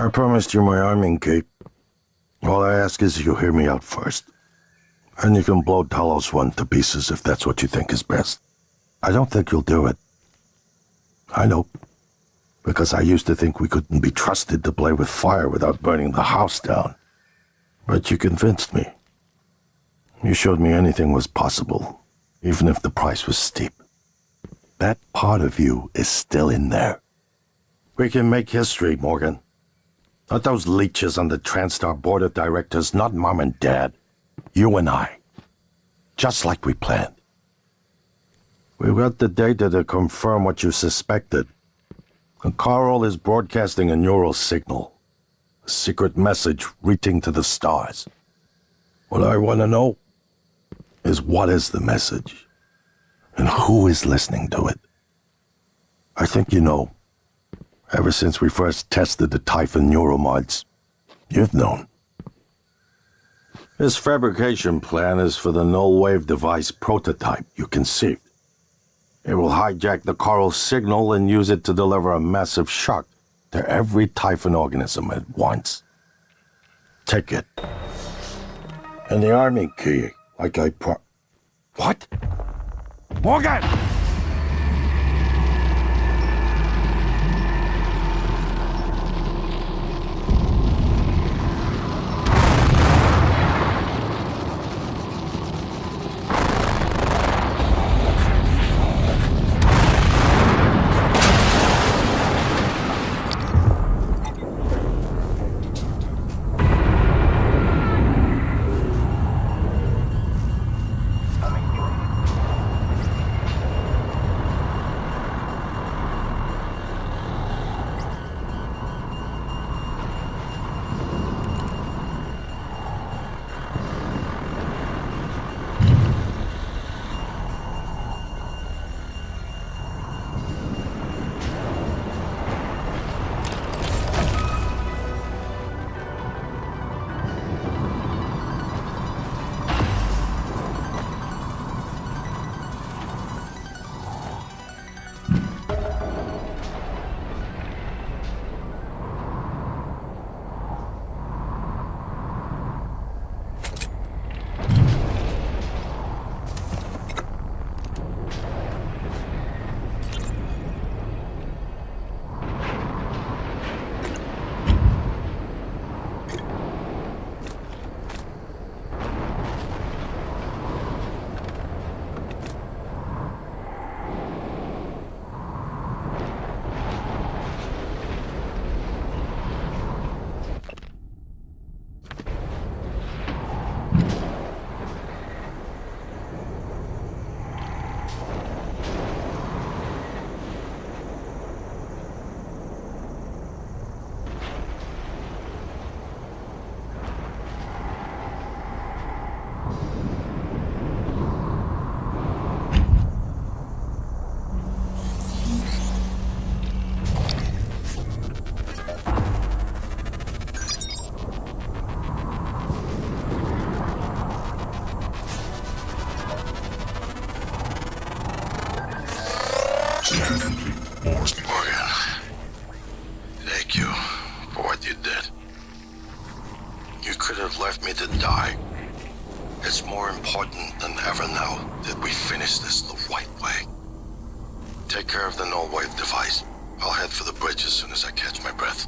I promised you my arming cape. All I ask is you hear me out first. And you can blow Talos 1 to pieces if that's what you think is best. I don't think you'll do it. I know. Because I used to think we couldn't be trusted to play with fire without burning the house down. But you convinced me. You showed me anything was possible, even if the price was steep. That part of you is still in there. We can make history, Morgan. Not those leeches on the TranStar board of directors, not Mom and Dad. You and I. Just like we planned. We've got the data to confirm what you suspected. And Carl is broadcasting a neural signal. A secret message reaching to the stars. What I want to know is what is the message? And who is listening to it? I think you know. Ever since we first tested the Typhon neuromods, you've known. This fabrication plan is for the null-wave device prototype you conceived. It will hijack the Carl signal and use it to deliver a massive shock to every Typhon organism at once. Take it. And the army key, like I What? Morgan! Morgan, thank you for what you did. You could have left me to die. It's more important than ever now that we finish this the right way. Take care of the null wave device. I'll head for the bridge as soon as I catch my breath.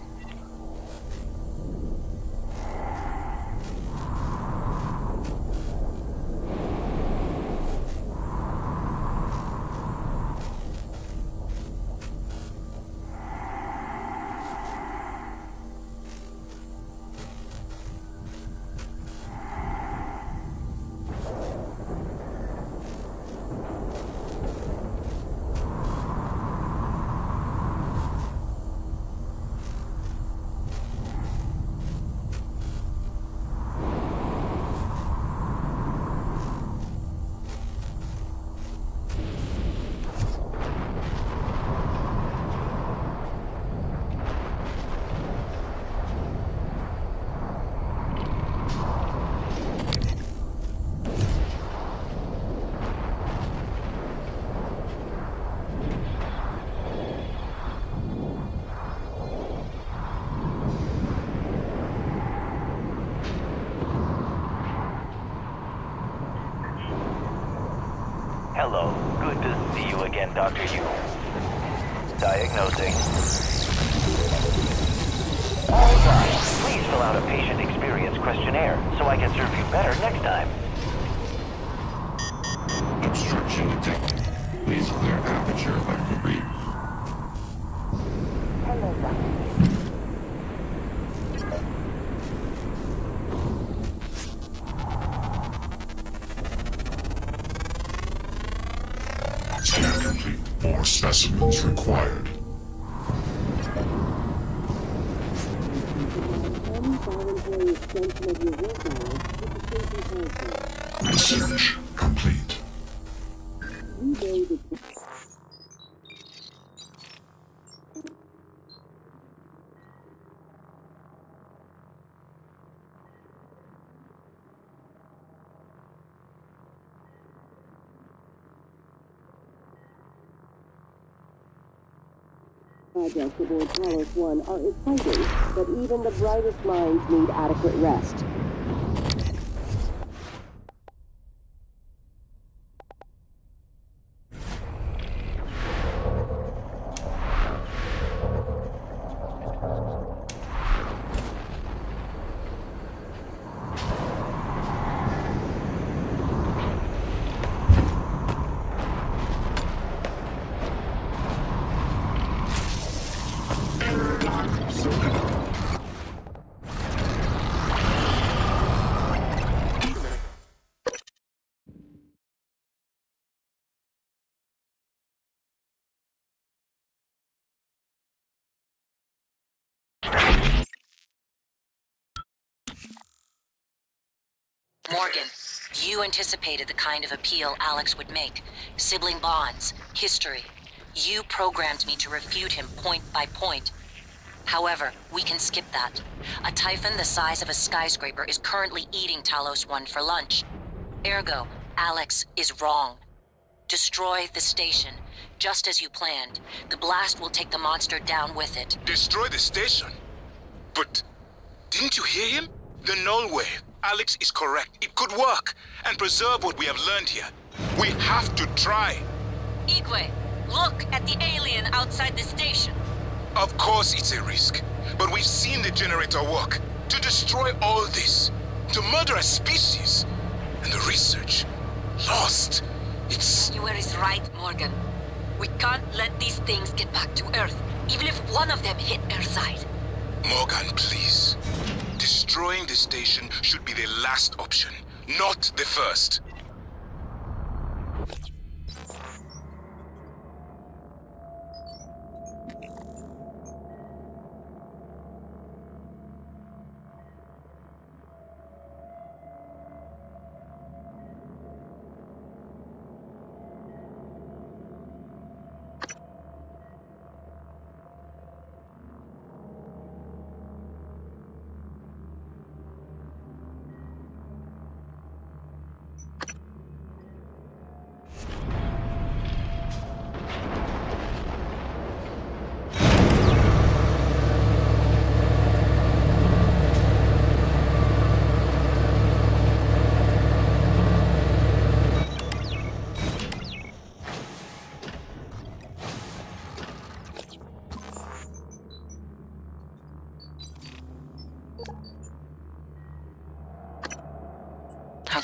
Hello. Good to see you again, Dr. Yu. Diagnosing. All done. Please fill out a patient experience questionnaire so I can serve you better next time. Obstruction detected. Please clear aperture when complete. Hello, Dr. Scan complete. More specimens required. Research complete. Projects aboard Talos 1 are exciting, but even the brightest minds need adequate rest. Morgan, you anticipated the kind of appeal Alex would make. Sibling bonds, history. You programmed me to refute him point by point. However, we can skip that. A Typhon the size of a skyscraper is currently eating Talos 1 for lunch. Ergo, Alex is wrong. Destroy the station, just as you planned. The blast will take the monster down with it. Destroy the station? But didn't you hear him? The null wave. Alex is correct. It could work and preserve what we have learned here. We have to try. Igwe, look at the alien outside the station. Of course it's a risk, but we've seen the generator work. To destroy all this, to murder a species, and the research lost. It's... You is right, Morgan. We can't let these things get back to Earth, even if one of them hit Earthside. Morgan, please. Destroying the station should be the last option, not the first.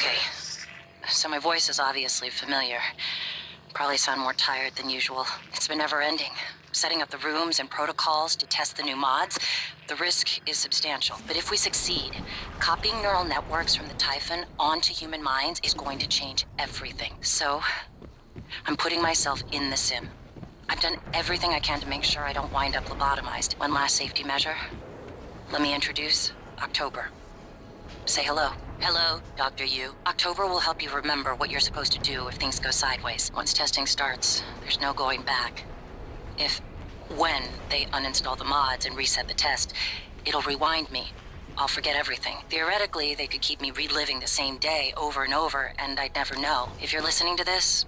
Okay, so my voice is obviously familiar. Probably sound more tired than usual. It's been never-ending. Setting up the rooms and protocols to test the new mods, the risk is substantial. But if we succeed, copying neural networks from the Typhon onto human minds is going to change everything. So, I'm putting myself in the sim. I've done everything I can to make sure I don't wind up lobotomized. One last safety measure. Let me introduce October. Say hello. Hello, Dr. Yu. October will help you remember what you're supposed to do if things go sideways. Once testing starts, there's no going back. When they uninstall the mods and reset the test, it'll rewind me. I'll forget everything. Theoretically, they could keep me reliving the same day over and over, and I'd never know. If you're listening to this,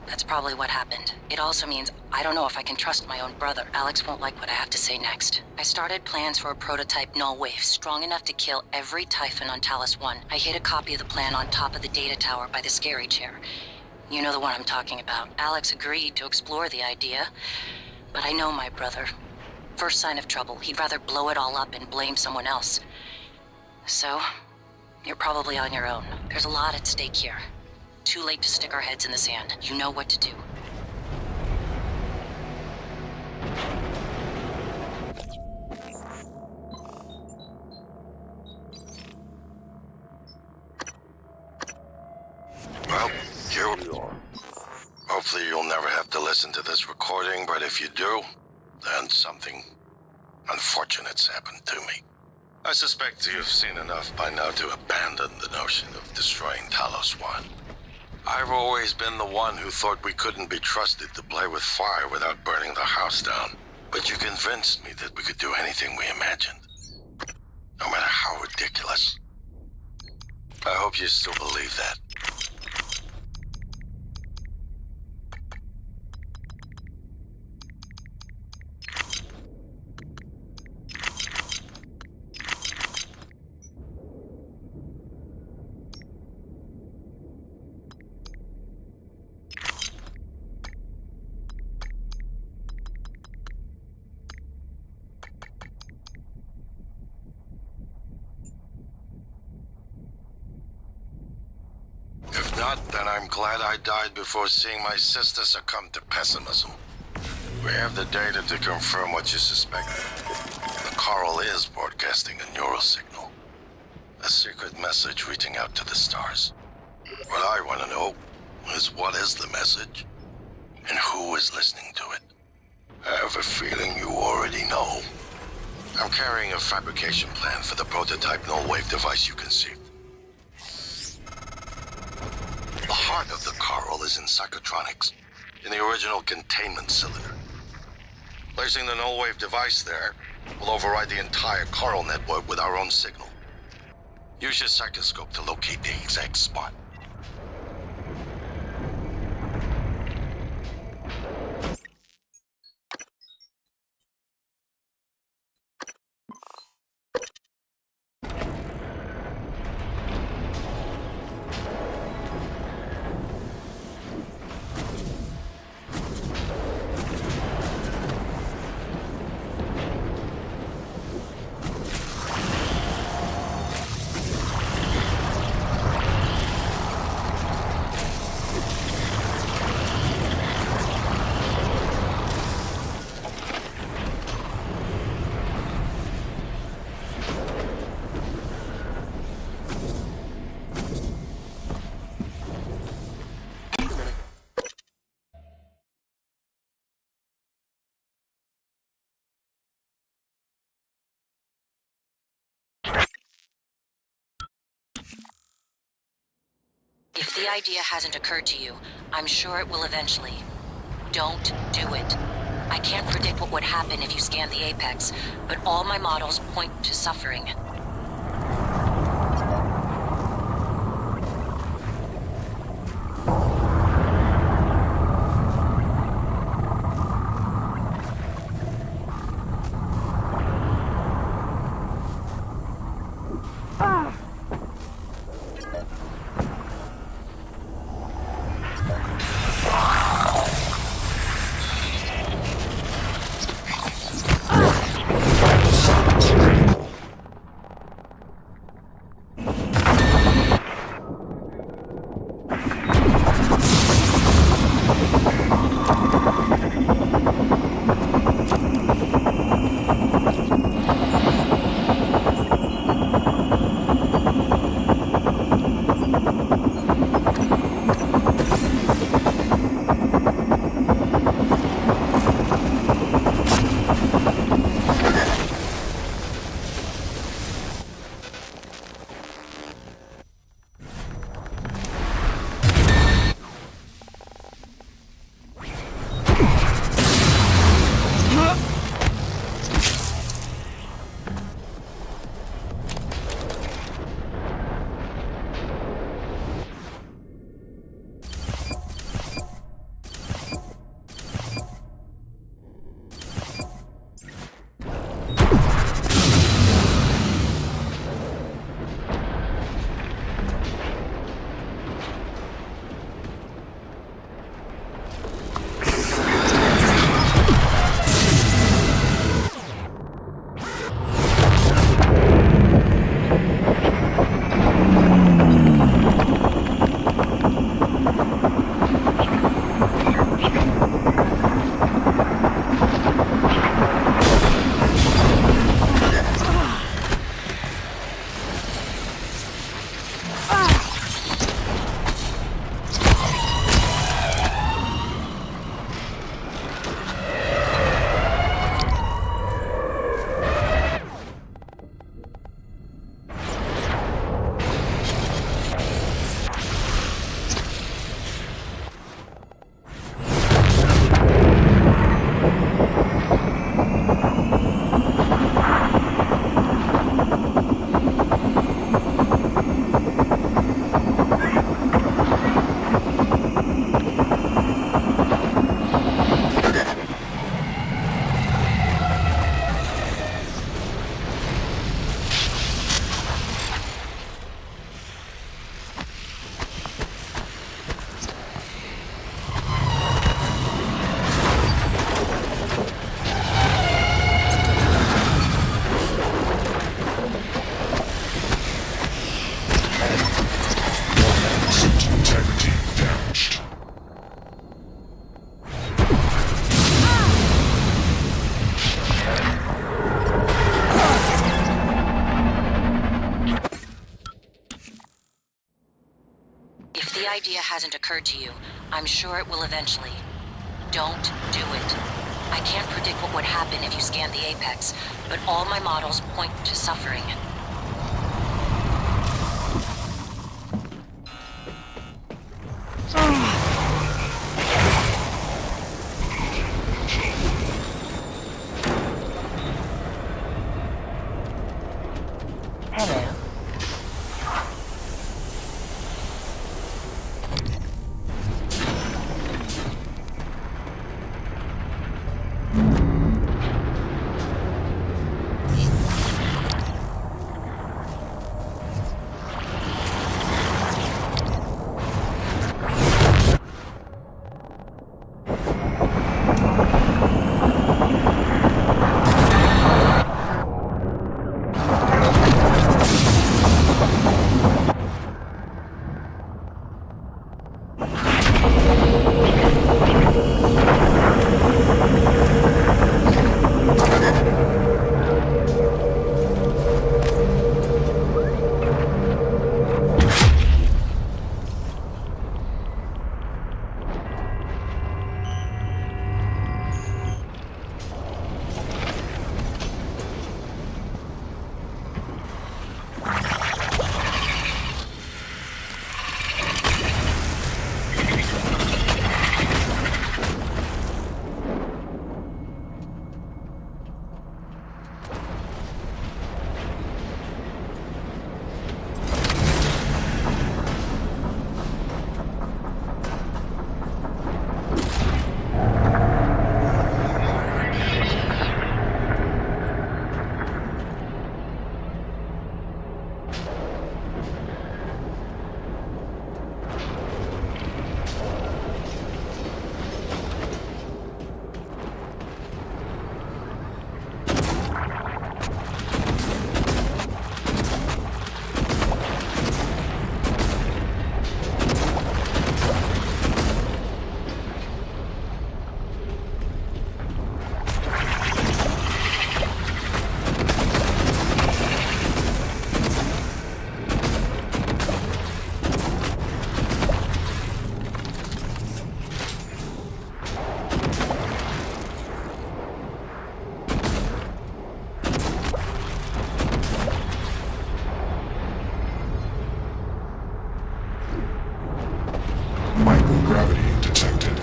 that's probably what happened. It also means I don't know if I can trust my own brother. Alex won't like what I have to say next. I started plans for a prototype null wave strong enough to kill every Typhon on Talos 1. I hid a copy of the plan on top of the data tower by the scary chair. You know the one I'm talking about. Alex agreed to explore the idea, but I know my brother. First sign of trouble, he'd rather blow it all up and blame someone else. So, you're probably on your own. There's a lot at stake here. Too late to stick our heads in the sand. You know what to do. Well, here we are. Hopefully you'll never have to listen to this recording, but if you do, then something unfortunate's happened to me. I suspect you've seen enough by now to abandon the notion of destroying Talos 1. I've always been the one who thought we couldn't be trusted to play with fire without burning the house down. But you convinced me that we could do anything we imagined. No matter how ridiculous. I hope you still believe that. If not, then I'm glad I died before seeing my sister succumb to pessimism. We have the data to confirm what you suspect. The coral is broadcasting a neural signal. A secret message reaching out to the stars. What I want to know is what is the message, and who is listening to it. I have a feeling you already know. I'm carrying a fabrication plan for the prototype null-wave device you conceived. The heart of the coral is in psychotronics, in the original containment cylinder. Placing the null-wave device there will override the entire coral network with our own signal. Use your psychoscope to locate the exact spot. If the idea hasn't occurred to you, I'm sure it will eventually. Don't do it. I can't predict what would happen if you scan the apex, but all my models point to suffering. idea hasn't occurred to you, I'm sure it will eventually. Don't do it. I can't predict what would happen if you scanned the Apex, but all my models point to suffering. Hello. Microgravity detected.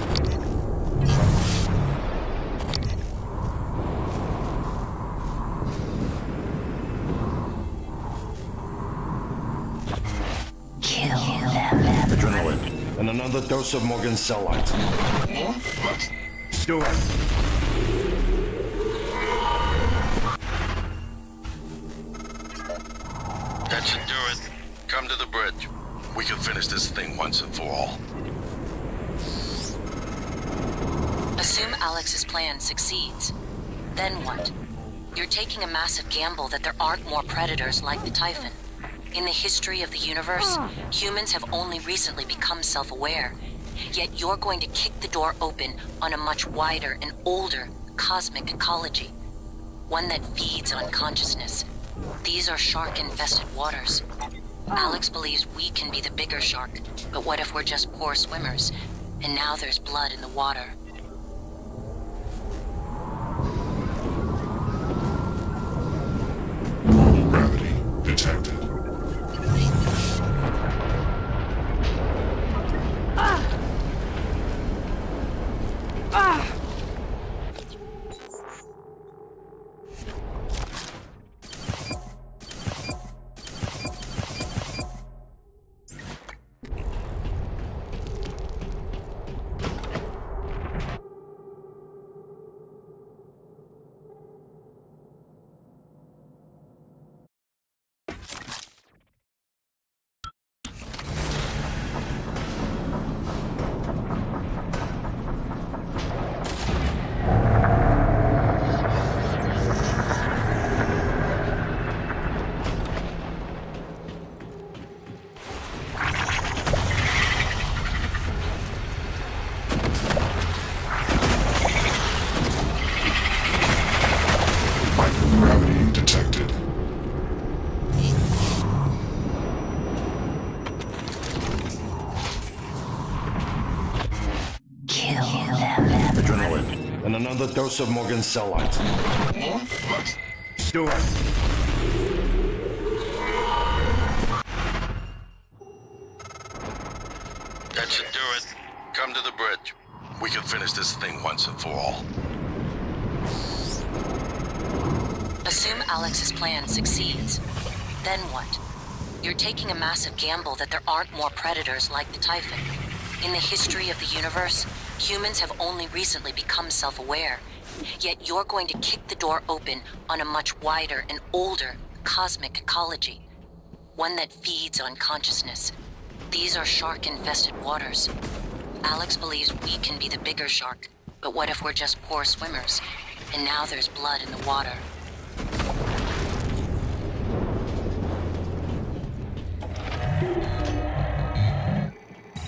Kill them. Adrenaline. And another dose of Morgan's cell lines. Do it. That should do it. Come to the bridge. We can finish this thing once and for all. Assume Alex's plan succeeds. Then what? You're taking a massive gamble that there aren't more predators like the Typhon. In the history of the universe, humans have only recently become self-aware. Yet you're going to kick the door open on a much wider and older cosmic ecology. One that feeds on consciousness. These are shark-infested waters. Alex believes we can be the bigger shark, but what if we're just poor swimmers? And now there's blood in the water. Gravity detected. adrenaline, and another dose of Morgan's cell lines. Do it. That should do it. Come to the bridge. We can finish this thing once and for all. Assume Alex's plan succeeds. Then what? You're taking a massive gamble that there aren't more predators like the Typhon. In the history of the universe, humans have only recently become self-aware. Yet you're going to kick the door open on a much wider and older cosmic ecology. One that feeds on consciousness. These are shark-infested waters. Alex believes we can be the bigger shark, but what if we're just poor swimmers? And now there's blood in the water.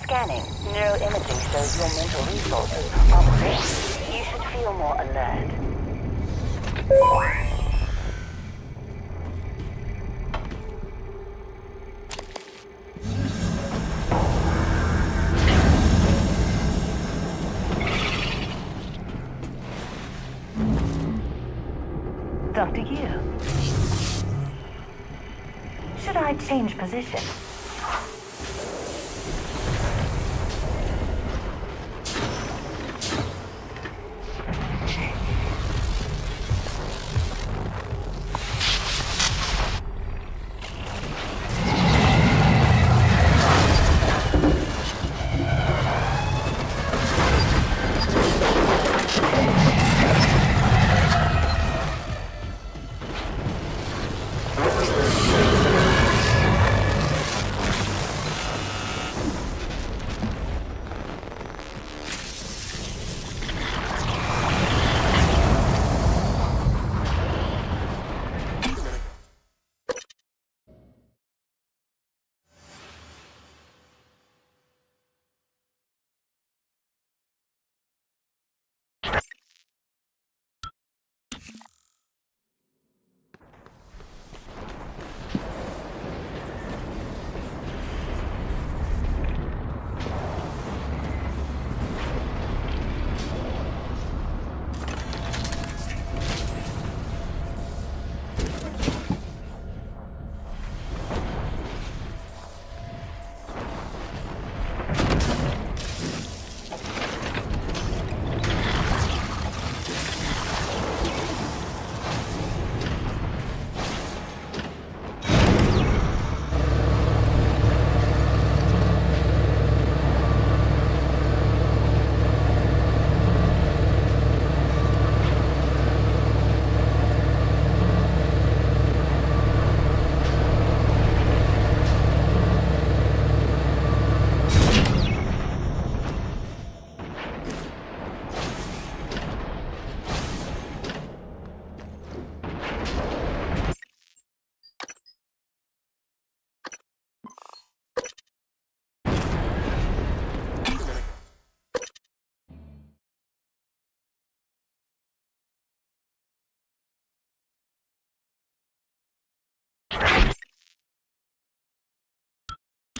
Scanning. Neuroimaging shows your mental resources are drained. You should feel more alert. Dr. Yu. Should I change position?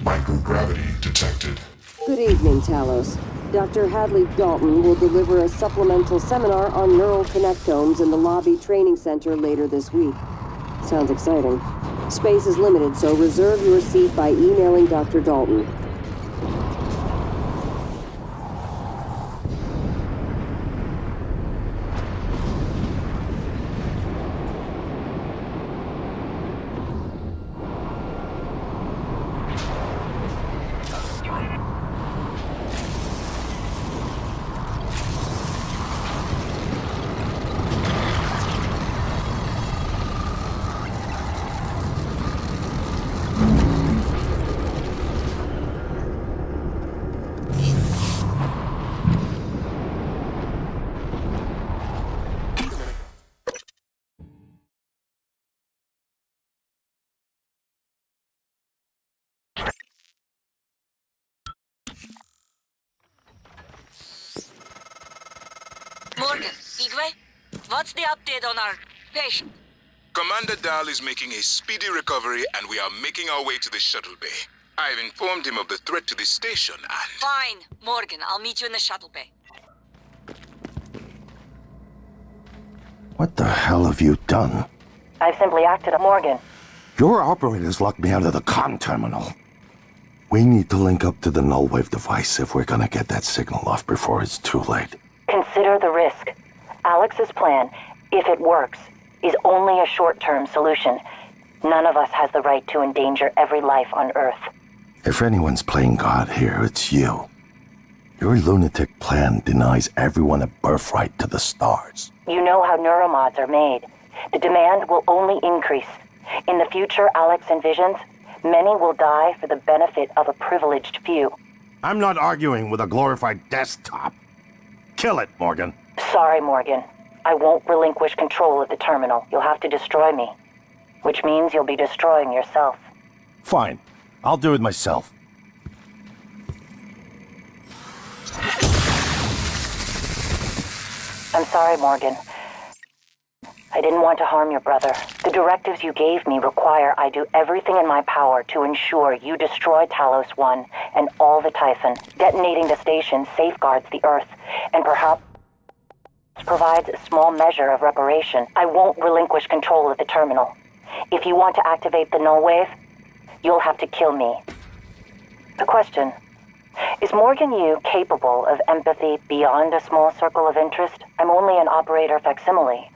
Microgravity detected. Good evening, Talos. Dr. Hadley Dalton will deliver a supplemental seminar on neural connectomes in the lobby training center later this week. Sounds exciting. Space is limited, so reserve your seat by emailing Dr. Dalton. Morgan, Igwe, what's the update on our patient? Commander Dahl is making a speedy recovery, and we are making our way to the shuttle bay. I've informed him of the threat to the station, and... Fine, Morgan, I'll meet you in the shuttle bay. What the hell have you done? I've simply acted a Morgan. Your operators locked me out of the comm terminal. We need to link up to the null wave device if we're gonna get that signal off before it's too late. Consider the risk. Alex's plan, if it works, is only a short-term solution. None of us has the right to endanger every life on Earth. If anyone's playing God here, it's you. Your lunatic plan denies everyone a birthright to the stars. You know how neuromods are made. The demand will only increase. In the future Alex envisions, many will die for the benefit of a privileged few. I'm not arguing with a glorified desktop. Kill it, Morgan. Sorry, Morgan. I won't relinquish control of the terminal. You'll have to destroy me. Which means you'll be destroying yourself. Fine. I'll do it myself. I'm sorry, Morgan. I didn't want to harm your brother. The directives you gave me require I do everything in my power to ensure you destroy Talos 1 and all the Typhon. Detonating the station safeguards the Earth, and perhaps provides a small measure of reparation. I won't relinquish control of the terminal. If you want to activate the null wave, you'll have to kill me. The question, is Morgan Yu capable of empathy beyond a small circle of interest? I'm only an operator facsimile.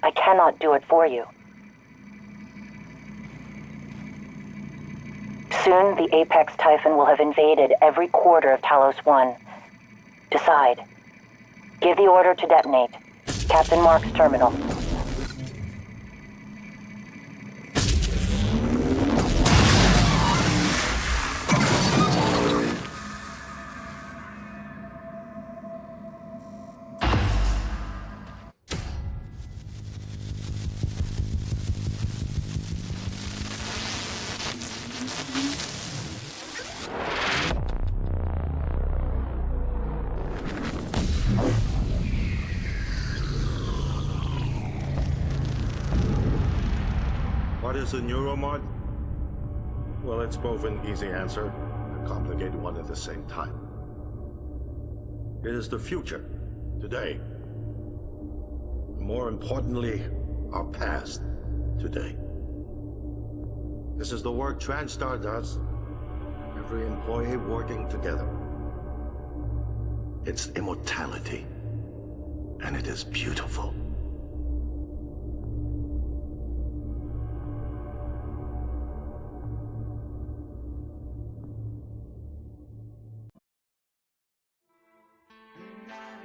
I cannot do it for you. Soon, the Apex Typhon will have invaded every quarter of Talos 1. Decide. Give the order to detonate. Captain Mark's terminal. What is a neuromod? Well, it's both an easy answer and a complicated one at the same time. It is the future, today. More importantly, our past, today. This is the work TranStar does. Every employee working together. It's immortality, and it is beautiful.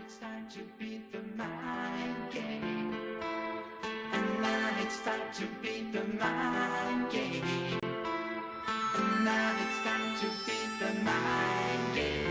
It's time to beat the mind game. And now it's time to beat the mind game. And now it's time to beat the mind game.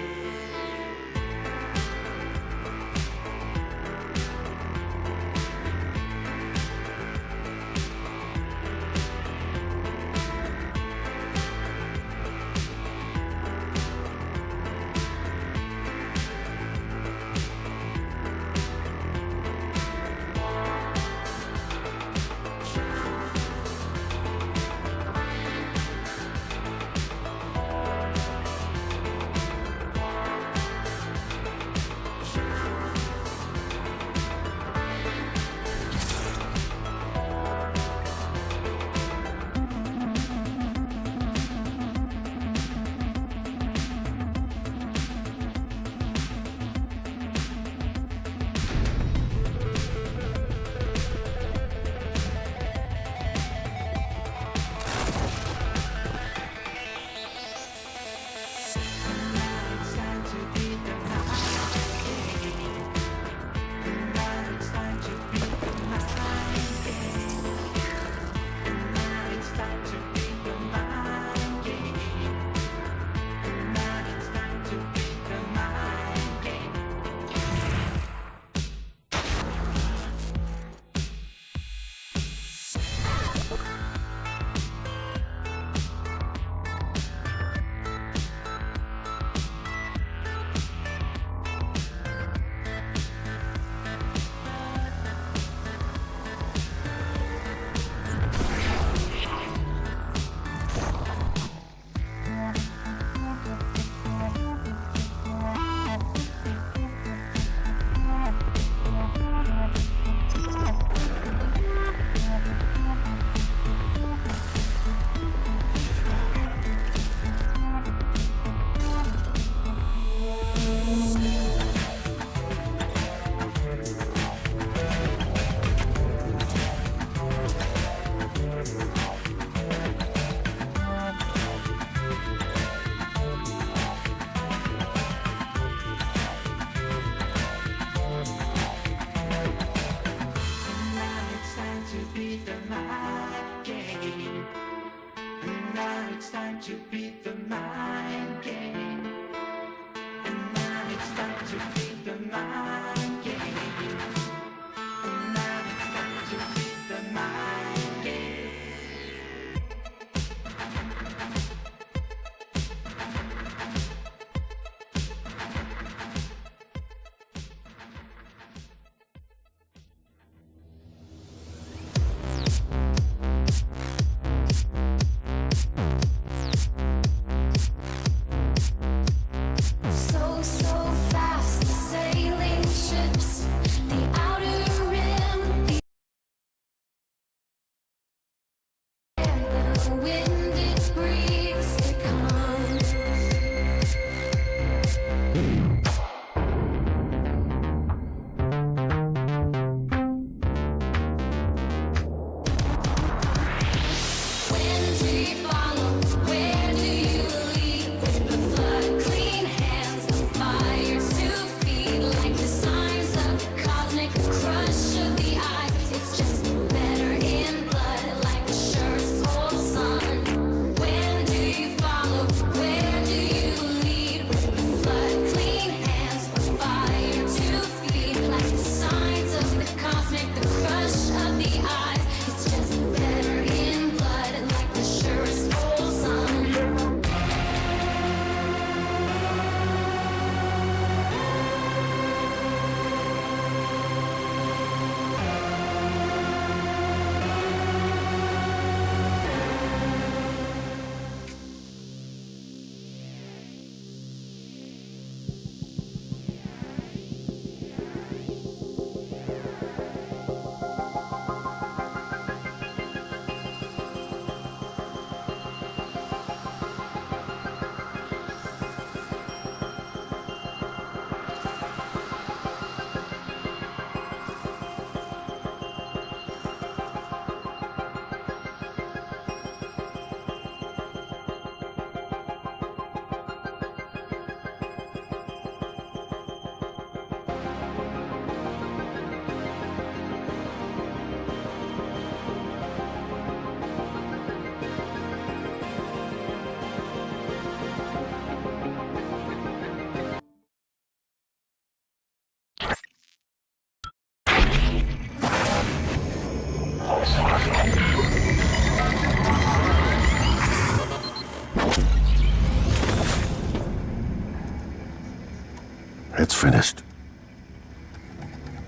finished.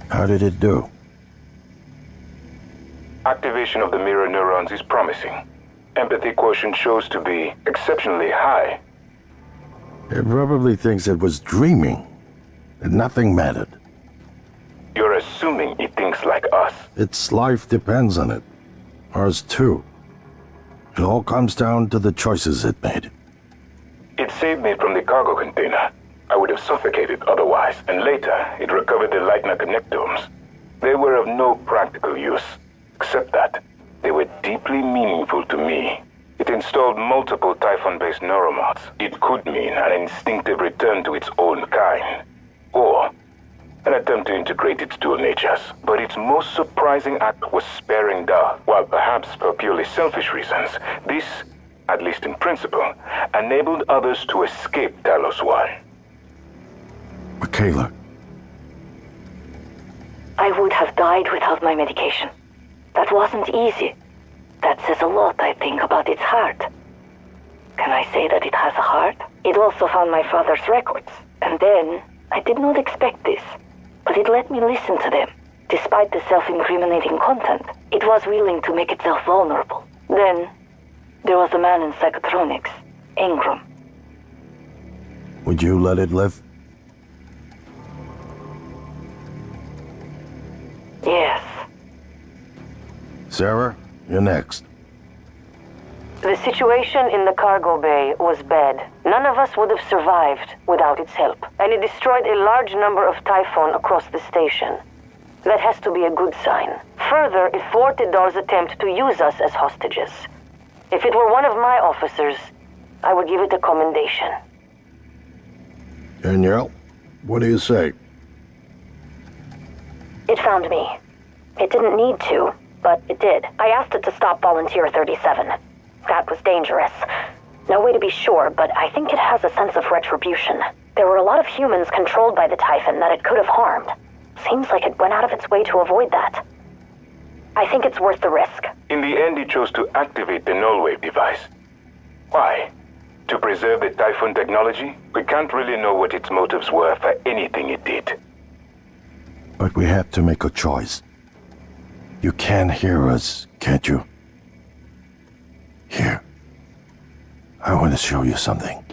How did it do? Activation of the mirror neurons is promising. Empathy quotient shows to be exceptionally high. It probably thinks it was dreaming, that nothing mattered. You're assuming it thinks like us. Its life depends on it. Ours too. It all comes down to the choices it made. It saved me from the cargo container. I would have suffocated otherwise, and later it recovered the Lightner connectomes. They were of no practical use, except that they were deeply meaningful to me. It installed multiple Typhon-based neuromods. It could mean an instinctive return to its own kind, or an attempt to integrate its dual natures. But its most surprising act was sparing Da. While perhaps for purely selfish reasons, this, at least in principle, enabled others to escape Talos 1. Michaela, I would have died without my medication. That wasn't easy. That says a lot, I think, about its heart. Can I say that it has a heart? It also found my father's records. And then, I did not expect this, but it let me listen to them. Despite the self-incriminating content, it was willing to make itself vulnerable. Then, there was a man in psychotronics, Ingram. would you let it live? Yes. Sarah, you're next. The situation in the cargo bay was bad. None of us would have survived without its help, and it destroyed a large number of Typhon across the station. That has to be a good sign. Further, it thwarted Dar's attempt to use us as hostages. If it were one of my officers, I would give it a commendation. Danielle, what do you say? It found me. It didn't need to, but it did. I asked it to stop Volunteer 37. That was dangerous. No way to be sure, but I think it has a sense of retribution. There were a lot of humans controlled by the Typhon that it could have harmed. Seems like it went out of its way to avoid that. I think it's worth the risk. In the end, it chose to activate the null-wave device. Why? To preserve the Typhon technology? We can't really know what its motives were for anything it did. But we have to make a choice. You can hear us, can't you? Here. I want to show you something.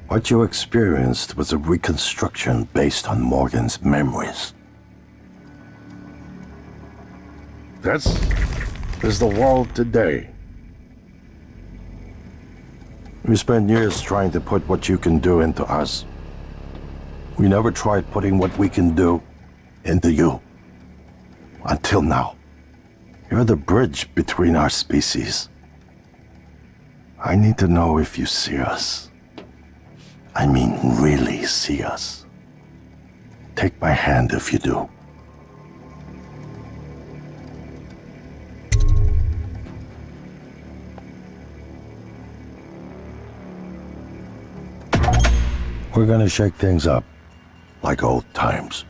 What you experienced was a reconstruction based on Morgan's memories. This is the world today. We spent years trying to put what you can do into us. We never tried putting what we can do into you. Until now. You're the bridge between our species. I need to know if you see us. I mean, really see us. Take my hand if you do. We're gonna shake things up, like old times.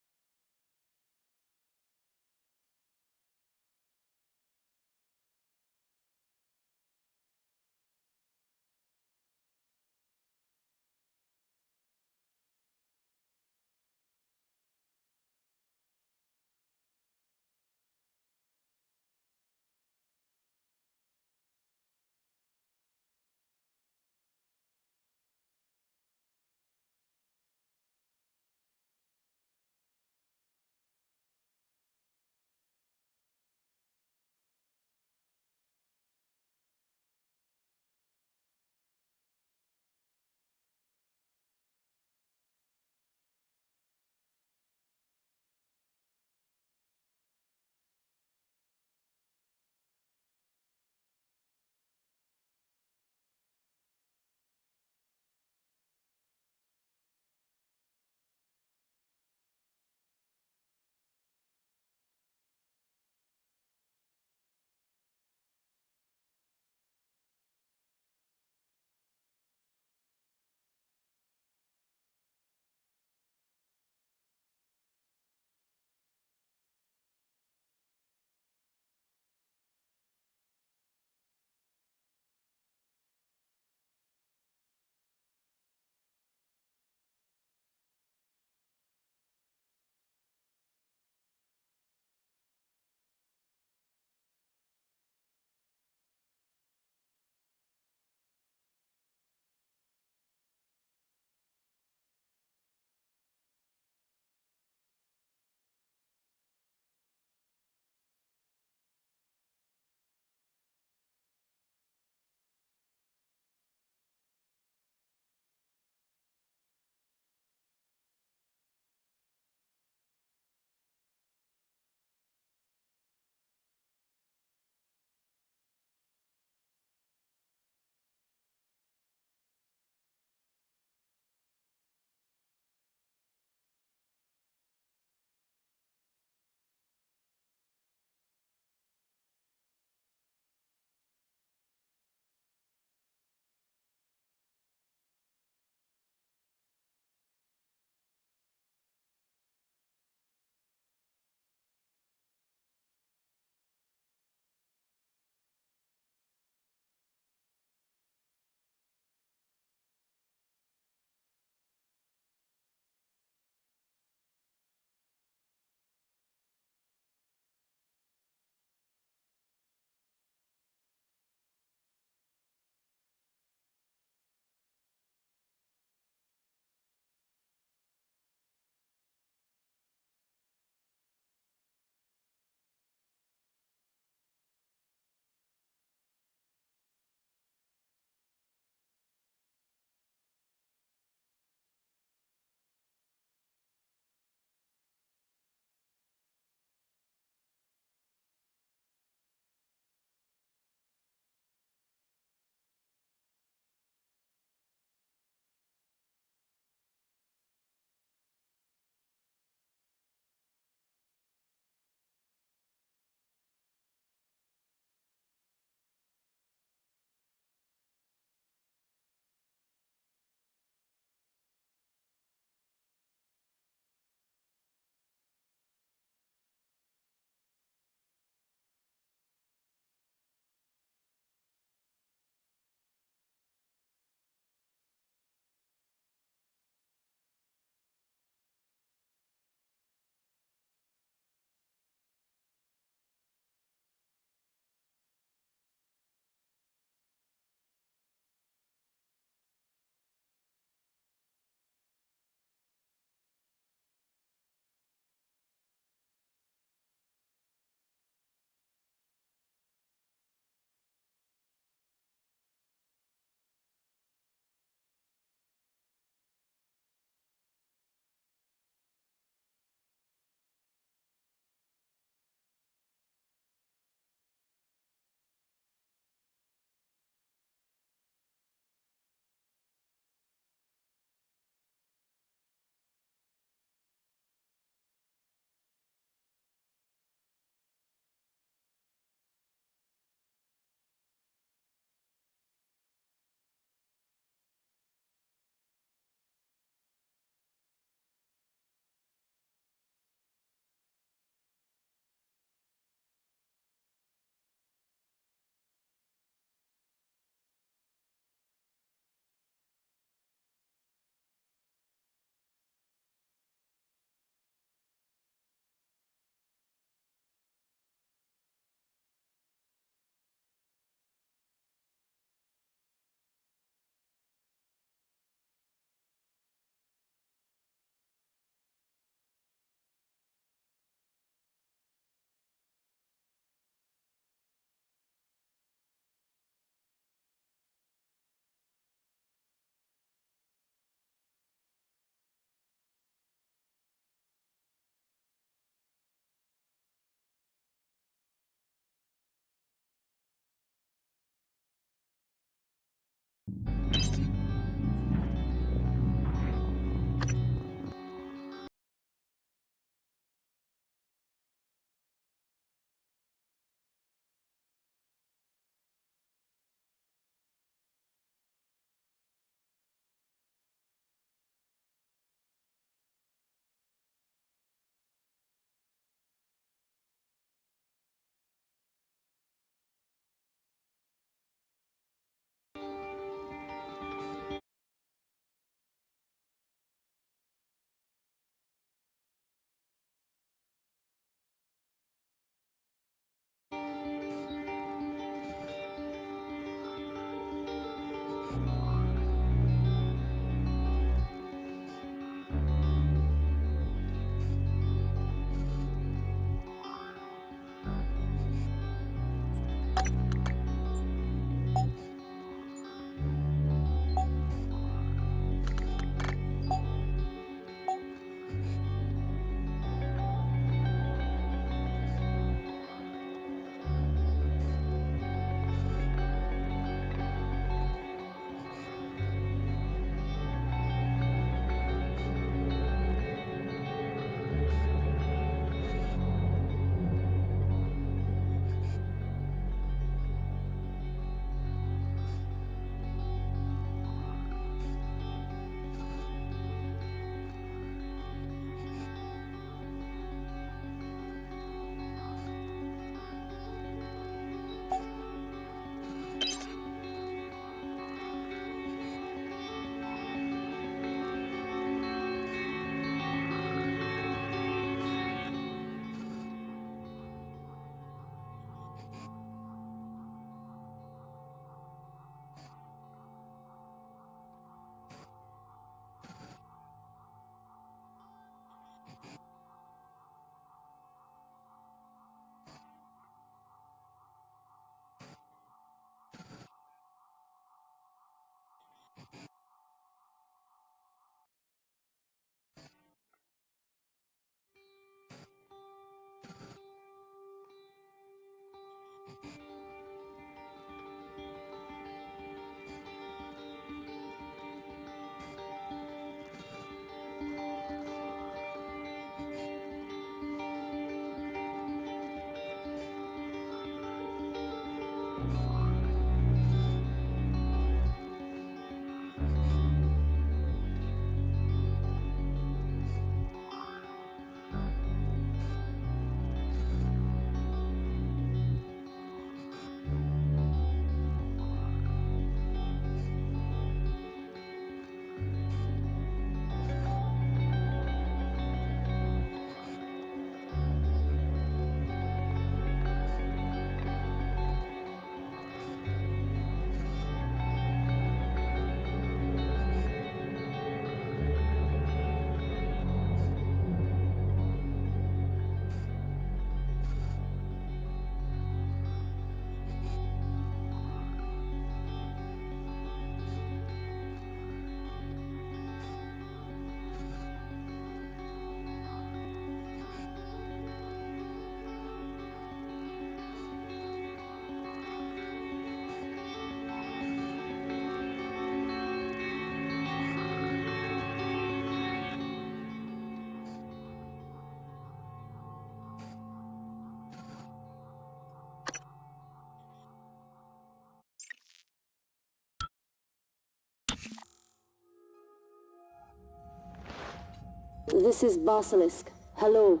This is Basilisk. Hello.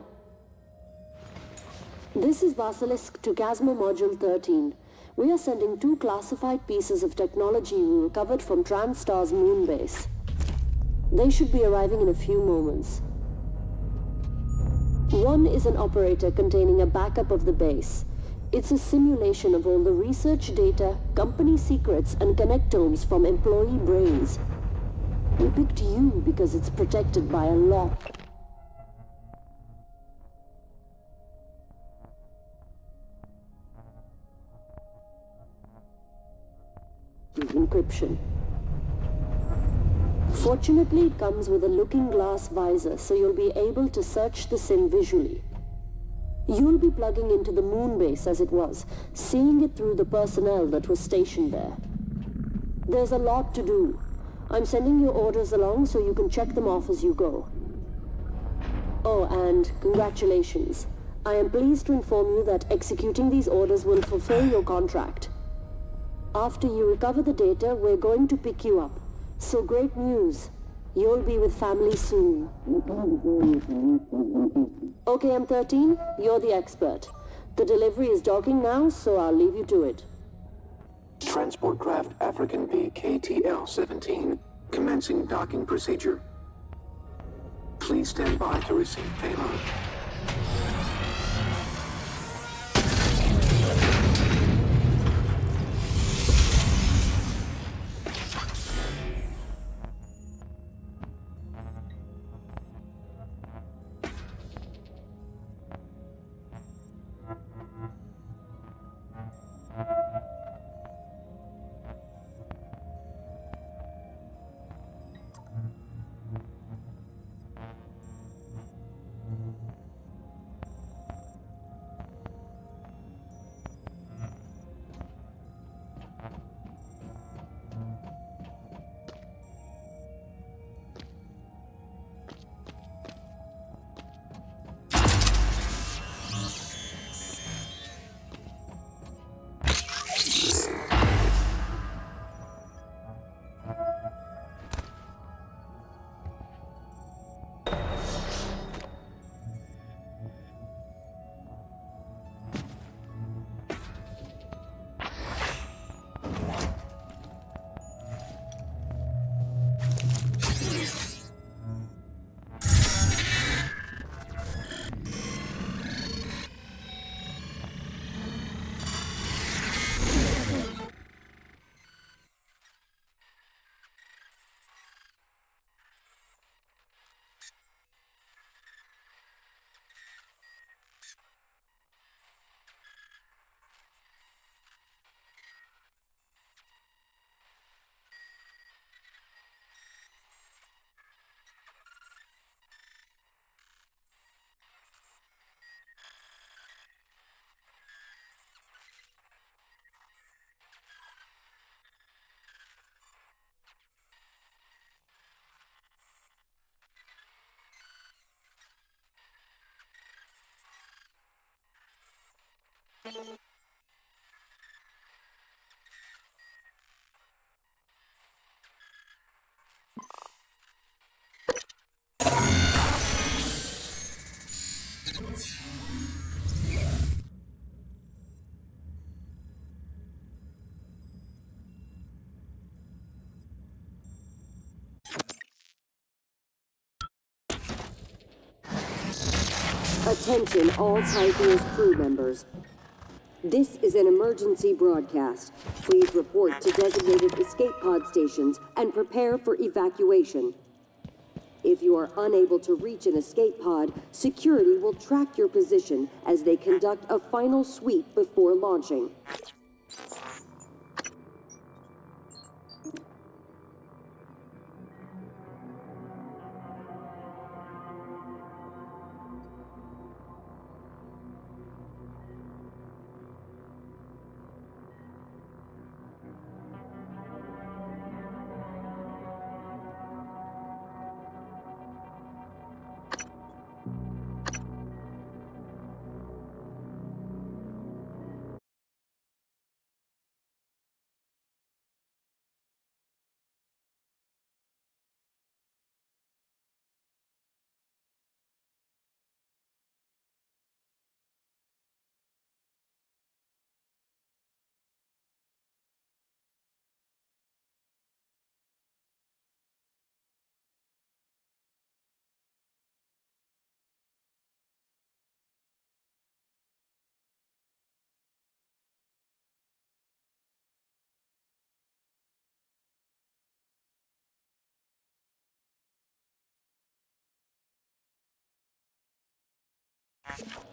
This is Basilisk to Casmo Module 13. We are sending 2 classified pieces of technology we recovered from TranStar's moon base. They should be arriving in a few moments. One is an operator containing a backup of the base. It's a simulation of all the research data, company secrets, and connectomes from employee brains. We picked you because it's protected by a lock. Encryption. Fortunately, it comes with a looking glass visor, so you'll be able to search the SIM visually. You'll be plugging into the moon base as it was, seeing it through the personnel that was stationed there. There's a lot to do. I'm sending your orders along so you can check them off as you go. Oh, and congratulations. I am pleased to inform you that executing these orders will fulfill your contract. After you recover the data, we're going to pick you up. So great news. You'll be with family soon. Okay, M13, you're the expert. The delivery is docking now, so I'll leave you to it. Transport craft African B KTL-17, commencing docking procedure. Please stand by to receive payload. Attention all Typhoon's crew members. This is an emergency broadcast. Please report to designated escape pod stations and prepare for evacuation. If you are unable to reach an escape pod, security will track your position as they conduct a final sweep before launching. Referral.